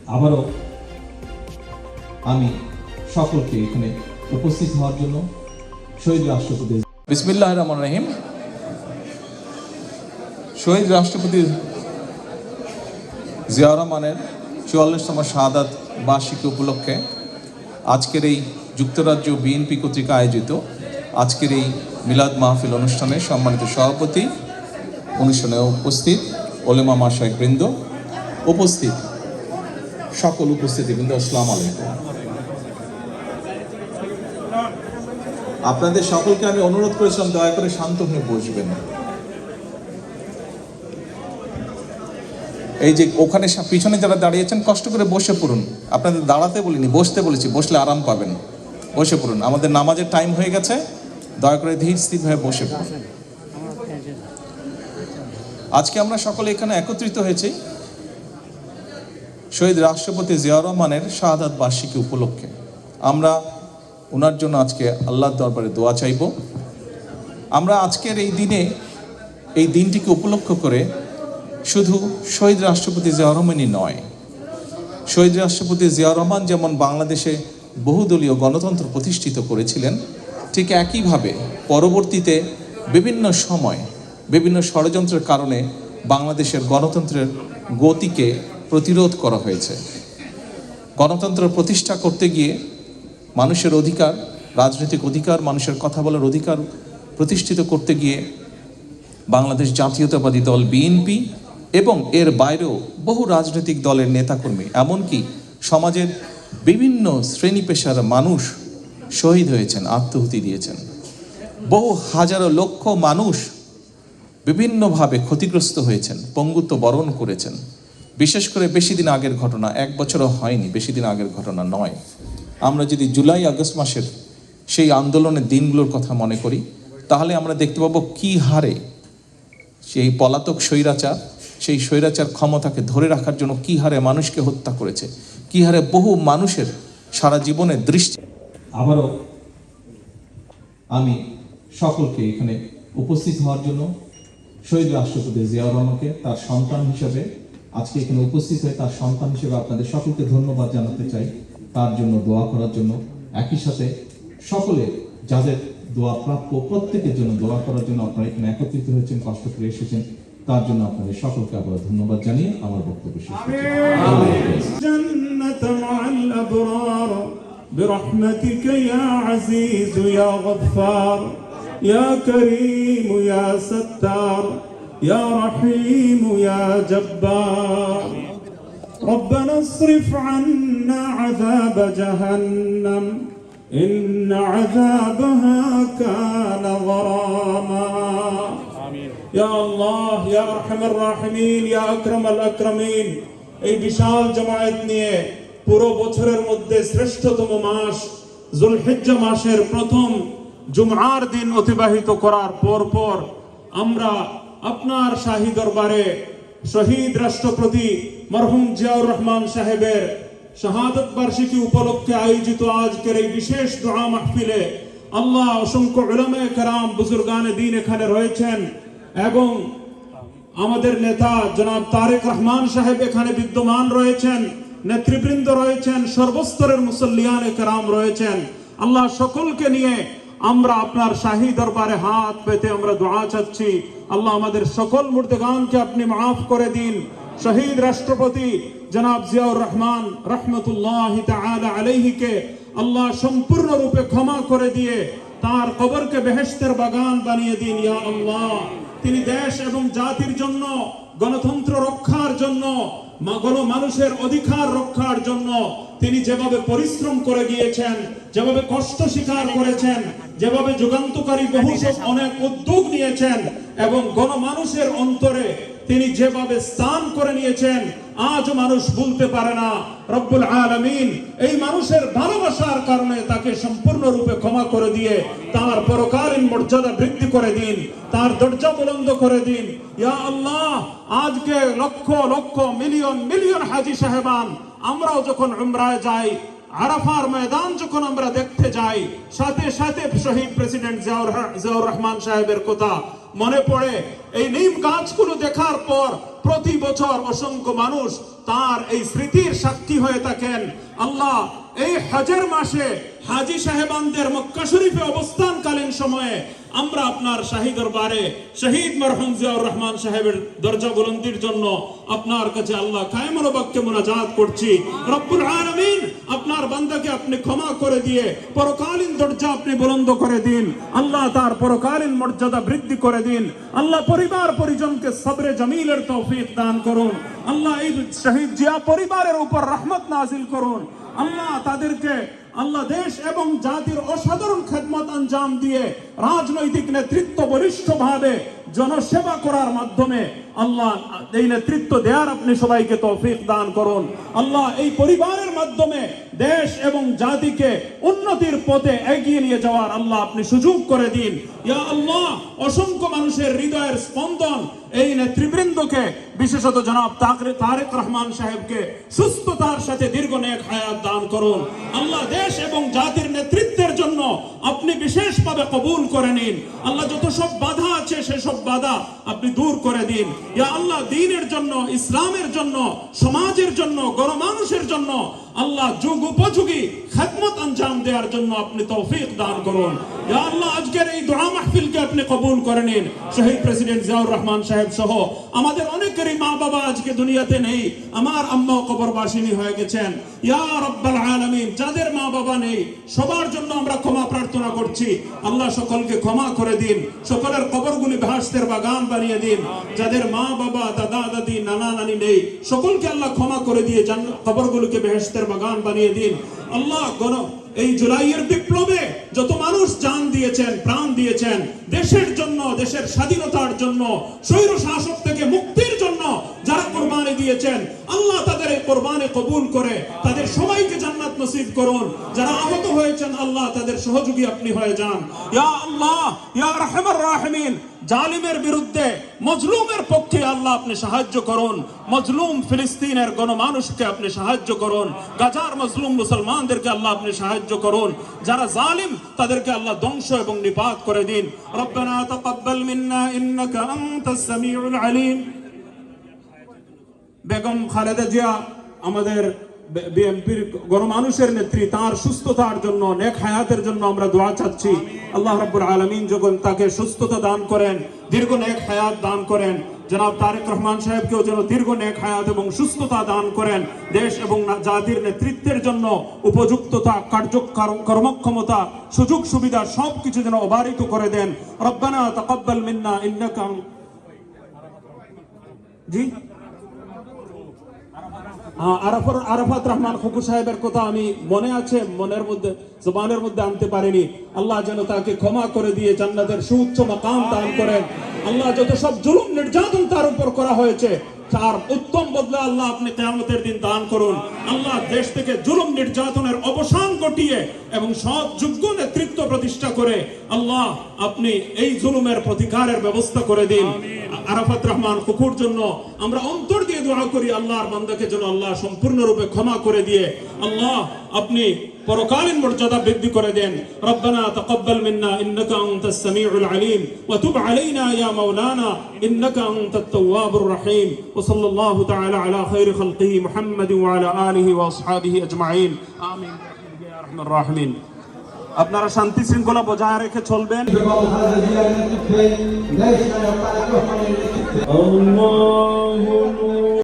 আবারও আমি সকলকে এখানে উপস্থিত হওয়ার জন্য শহীদ রাষ্ট্রপতি বিসমিল্লাহির রহমানির রহিম। শহীদ রাষ্ট্রপতি জিয়াউর রহমানের ৪৪তম শাহাদাত বার্ষিকী উপলক্ষে আজকের এই যুক্তরাজ্য বিএনপি কর্তৃক আয়োজিত আজকের এই মিলাদ মাহফিল অনুষ্ঠানে সম্মানিত সভাপতি, অনুষ্ঠানে উপস্থিত ওলেমা মাশায়েখ বৃন্দ, উপস্থিত সকল উপস্থিতিবৃন্দ, আসসালামু আলাইকুম। আপনাদের সকলকে আমি অনুরোধ করেছিলাম দয়া করে শান্ত হয়ে বসবেন। এই যে ওখানে পিছনে যারা দাঁড়িয়েছেন কষ্ট করে বসে পড়ুন। আপনাদের দাঁড়াতে বলিনি, বসতে বলেছি, বসলে আরাম পাবেন। বসে পড়ুন, আমাদের নামাজের টাইম হয়ে গেছে, দয়া করে ধীর স্থির হয়ে বসে পড়ুন। আজকে আমরা সকলে এখানে একত্রিত হয়েছি শহীদ রাষ্ট্রপতি জিয়াউর রহমানের শাহাদাত বার্ষিকী উপলক্ষে। আমরা ওনার জন্য আজকে আল্লাহর দরবারে দোয়া চাইব। আমরা আজকের এই দিনে, এই দিনটিকে উপলক্ষ করে শুধু শহীদ রাষ্ট্রপতি জিয়াউর রহমানই নয়, শহীদ রাষ্ট্রপতি জিয়াউর রহমান যেমন বাংলাদেশে বহুদলীয় গণতন্ত্র প্রতিষ্ঠিত করেছিলেন, ঠিক একইভাবে পরবর্তীতে বিভিন্ন সময় বিভিন্ন ষড়যন্ত্রের কারণে বাংলাদেশের গণতন্ত্রের গতিকে প্রতিরোধ করা হয়েছে। গণতন্ত্র প্রতিষ্ঠা করতে গিয়ে মানুষের অধিকার, রাজনৈতিক অধিকার, মানুষের কথা বলার অধিকার প্রতিষ্ঠিত করতে গিয়ে বাংলাদেশ জাতীয়তাবাদী দল বিএনপি এবং এর বাইরেও বহু রাজনৈতিক দলের নেতাকর্মী, এমনকি সমাজের বিভিন্ন শ্রেণী পেশার মানুষ শহীদ হয়েছেন, আত্মাহুতি দিয়েছেন। বহু হাজারো লক্ষ মানুষ বিভিন্নভাবে ক্ষতিগ্রস্ত হয়েছেন, পঙ্গুত্ব বরণ করেছেন। বিশেষ করে বেশি দিন আগের ঘটনা, 1 বছরও হয়নি, বেশি দিন আগের ঘটনা নয়। আমরা যদি জুলাই আগস্ট মাসের সেই আন্দোলনের দিনগুলোর কথা মনে করি, তাহলে আমরা দেখতে পাবো কী হারে সেই পলাতক স্বৈরাচার, সেই স্বৈরাচার ক্ষমতাকে ধরে রাখার জন্য কী হারে মানুষকে হত্যা করেছে, কী হারে বহু মানুষের সারা জীবনের দৃষ্টি। আবারও আমি সকলকে এখানে উপস্থিত হওয়ার জন্য শহীদ রাষ্ট্রপতি জিয়াউর রহমানকে তার সন্তান হিসেবে, আজকে এখানে উপস্থিত হয়ে তার সন্তান হিসেবে আপনাদের সকলকে ধন্যবাদ জানাতে চাই, তার জন্য দোয়া করার জন্য। একই সাথে সকলে যাদের দোয়া প্রাপ্য প্রত্যেকের জন্য দোয়া করার জন্য আপনারা এখানে একত্রিত হয়েছেন, কষ্ট করে এসেছেন, তার জন্য আপনাদের সকলকে আবার ধন্যবাদ জানিয়ে আমার বক্তব্য শেষ করছি। برحمتك يا عزيز يا غفار يا كريم يا ستار يا رحيم يا جبار ربنا اصرف عنا عذاب جهنم إن عذابها كان غراما يا الله يا أرحم الراحمين يا أكرم الأكرمين এই বিশাল জামায়াত নিয়ে পুরো বছরের মধ্যে শ্রেষ্ঠতম মাস যুলহিজ্জা মাসের প্রথম জুমআর দিন অতিবাহিত করার পর আমরা আপনার শাহী দরবারে শহীদ রাষ্ট্রপতি মরহুম জিয়াউর রহমান সাহেবের শাহাদাত বার্ষিকী উপলক্ষে আয়োজিত আজকের এই বিশেষ দোয়া মাহফিলে আল্লাহ অসংখ্য উলামায়ে কেরাম, বুজুর্গানে দ্বীন এখানে রয়েছেন এবং আমাদের নেতা জনাব তারেক রহমান সাহেব এখানে বিদ্যমান রয়েছেন, নেতৃবৃন্দ রয়েছেন, সর্বস্তরের মুসল্লিয়ানে কেরাম রয়েছেন। আল্লাহ সকলকে নিয়ে আমরা আপনার শাহী দরবারে হাত পেতে আমরা দোয়া চাচ্ছি। আল্লাহ আমাদের সকল মুর্দেগানকে আপনি মাফ করে দিন। শহীদ রাষ্ট্রপতি জনাব জিয়াউর রহমান রহমতুল্লাহি তাআলা আলাইহিকে আল্লাহ সম্পূর্ণ রূপে ক্ষমা করে দিয়ে তার কবরকে বেহেশতের বাগান বানিয়ে দিন ইয়া আল্লাহ। তিনি দেশ এবং জাতির জন্য, গণতন্ত্র রক্ষার জন্য, মানুষের অধিকার রক্ষার জন্য তিনি যেভাবে পরিশ্রম করে গিয়েছেন, যেভাবে কষ্ট স্বীকার করেছেন, যেভাবে যুগান্তকারী বহু অনেক উদ্যোগ নিয়েছেন এবং গণমানুষের অন্তরে তিনি যেভাবে স্থান করে নিয়েছেন, আজ মানুষ ভুলতে পারে না। রব্বুল আলামিন এই মানুষের ভালোবাসার কারণে তাকে সম্পূর্ণরূপে ক্ষমা করে দিয়ে তার পরকালীন মর্যাদা বৃদ্ধি করে দিন, তার দরজা বুলন্দ করে দিন ইয়া আল্লাহ। আজকে লক্ষ লক্ষ মিলিয়ন মিলিয়ন হাজী সাহেবান আমরাও যখন উমরায় যাই, আরাফার ময়দান যখন আমরা দেখতে যাই, সাথে সাথে শহীদ প্রেসিডেন্ট জিয়াউর রহমান সাহেবের কথা মনে পড়ে এই নিম গাছগুলো দেখার পর প্রতি বছর অসংখ্য মানুষ তার এই স্মৃতির সাক্ষী হয়ে থাকেন। আল্লাহ এই হজের মাসে হাজী সাহেবানদের মক্কা শরীফে অবস্থানকালীন সময়ে আমরা আপনার শাহী দরবারে শহীদ মরহুম জিয়াউর রহমান সাহেবের দরজা বুলন্দির জন্য আপনার কাছে আল্লাহ কায়েমুল বাক্যে মুনাজাত করছি। রব্বুল আলামিন আপনার বান্দাকে আপনি ক্ষমা করে দিয়ে পরকালীন দরজা আপনি বুলন্দ করে দিন। আল্লাহ তার পরকালীন মর্যাদা বৃদ্ধি করে দিন। আল্লাহ পরিবার পরিজনকে সবরে জামিলের তৌফিক দান করুন। আল্লাহ এই শহীদ জিয়া পরিবারের উপর রহমত নাজিল করুন। আল্লাহ তাদেরকে আল্লাহ দেশ এবং জাতির অসাধারণ খেদমত আঞ্জাম দিয়ে রাজনৈতিক নেতৃত্ব বলিষ্ঠভাবে জনসেবা করার মাধ্যমে আল্লাহ এই নেতৃত্ব দেওয়ার আপনি সবাইকে তৌফিক দান করুন। আল্লাহ এই পরিবারের মাধ্যমে দেশ এবং জাতিকে উন্নতির পথে এগিয়ে নিয়ে যাওয়ার আল্লাহ আপনি সুযোগ করে দিন। ইয়া আল্লাহ অসংখ্য মানুষের হৃদয়ের স্পন্দন এই নেতৃবৃন্দকে, বিশেষত জনাব তারেক রহমান সাহেবকে সুস্থতার সাথে দীর্ঘ নেক হায়াত দান করুন। আল্লাহ দেশ এবং জাতির নেতৃত্বের জন্য আপনি বিশেষভাবে কবুল করে নিন। আল্লাহ যত সব বাধা আছে সেসব বাধা আপনি দূর করে দিন। ইয়া আল্লাহ দ্বীনের জন্য, ইসলামের জন্য, সমাজের জন্য, গণমানুষের জন্য আল্লাহ যুগ উপযোগী খেদমত আঞ্জাম দেওয়ার জন্য আপনি তৌফিক দান করুন। ইয়া আল্লাহ আজকের এই দোয়া মাহফিলকে আপনি কবুল করে নিন। শহীদ প্রেসিডেন্ট জিয়াউর রহমান সাহেব সহ আমাদের অনেকেরই মা বাবা আজকে দুনিয়াতে নেই। আমার আম্মা কবরবাসিনী হয়ে গেছেন। ইয়া রাব্বাল আলামিন যাদের মা বাবা নেই সবার জন্য আমরা ক্ষমা প্রার্থনা করছি। আল্লাহ সকলকে ক্ষমা করে দিন, সকলের কবরগুলি বেহেশতের বাগান বানিয়ে দিন। যাদের মা বাবা, দাদা দাদি, নানা নানি নেই সকলকে আল্লাহ ক্ষমা করে দিয়ে কবরগুলোকে বেহেশতের বাগান বানিয়ে দিন। আল্লাহ এই জুলাইয়ের বিপ্লবে যত মানুষ জান দিয়েছেন, প্রাণ দিয়েছেন দেশের জন্য, দেশের স্বাধীনতার জন্য, স্বৈর শাসক থেকে মুক্তির জন্য যারা কোরবানি দিয়েছেন আল্লাহ তাদের এই কোরবানি কবুল করে তাদের সবাইকে জান্নাত নসিব করুন। যারা আহত হয়েছেন আল্লাহ তাদের সহযোগী আপনি হয়ে যান। ইয়া আল্লাহ ইয়া রাহমার রাহিমিন জালিমের বিরুদ্ধে মজলুমের পক্ষে আল্লাহ আপনি সাহায্য করুন। মজলুম ফিলিস্তিনের গণমানুষকে আপনি সাহায্য করুন। গাজার মজলুম মুসলমানদেরকে আল্লাহ আপনি সাহায্য করুন। যারা জালিম তাদেরকে আল্লাহ ধ্বংস এবং নিপাত করে দিন। রব্বানা তাকাব্বাল মিন্না ইন্নাকা আনতাস সামিউল আলিম। বেগম খালেদা জিয়া আমাদের বিএনপির গণমানুষের নেত্রী, তার সুস্থতার জন্য, নেক হায়াতের জন্য আমরা দোয়া চাচ্ছি। আল্লাহ রাব্বুল আলামিন যখন তাকে সুস্থতা দান করেন, দীর্ঘ নেক হায়াত দান করেন, জনাব তারেক রহমান সাহেবকেও যেন দীর্ঘ নেক হায়াত এবং সুস্থতা দান করেন। দেশ এবং জাতির নেতৃত্বের জন্য উপযুক্ততা, কর্মক্ষমতা, সুযোগ সুবিধা সবকিছু যেন অবারিত করে দেন। রব্বানা তাকাব্বাল মিন্না ইন্নাকা জি আরাফাত রহমান খুকু সাহেবের কথা আমি মনে আছে, মনের মধ্যে জবানের মধ্যে আনতে পারিনি। আল্লাহ যেন তাকে ক্ষমা করে দিয়ে জান্নাতের সুউচ্চ মাকাম দান করেন। আল্লাহ যত সব জুলুম নির্যাতন তার উপর করা হয়েছে তার উত্তম বদলা আল্লাহ আপনি কিয়ামতের দিন দান করুন। আল্লাহ দেশ থেকে জুলুম নির্যাতনের অবসান ঘটিয়ে এবং সৎ যোগ্য নেতৃত্ব প্রতিষ্ঠা করে আল্লাহ আপনি এই জুলুমের প্রতিকারের ব্যবস্থা করে দিন। আরাফাত রহমান খুকুর জন্য আমরা অন্তর দিয়ে দোয়া করি আল্লাহর বান্দাকে যেন আল্লাহ সম্পূর্ণরূপে ক্ষমা করে দিয়ে আল্লাহ আপনি পরকালীন মর্যাদা বৃদ্ধি করে দেন। রব্বানা তাকাব্বাল মিন্না ইন্নাকা আনতাস সামিউল আলিম ওয়া তুব আলাইনা ইয়া মাওলানা ইন্নাকা আনতাত তাওয়াবুর রহিম ওয়া সাল্লাল্লাহু তাআলা আলা খায়রি খালকিহি মুহাম্মাদিন ওয়া আলা আলিহি ওয়া আসহাবিহি আজমাইন আমিন ইয়া রাহমার রাহিমিন। আপনারা শান্তি শৃঙ্খলা বজায় রেখে চলবেন।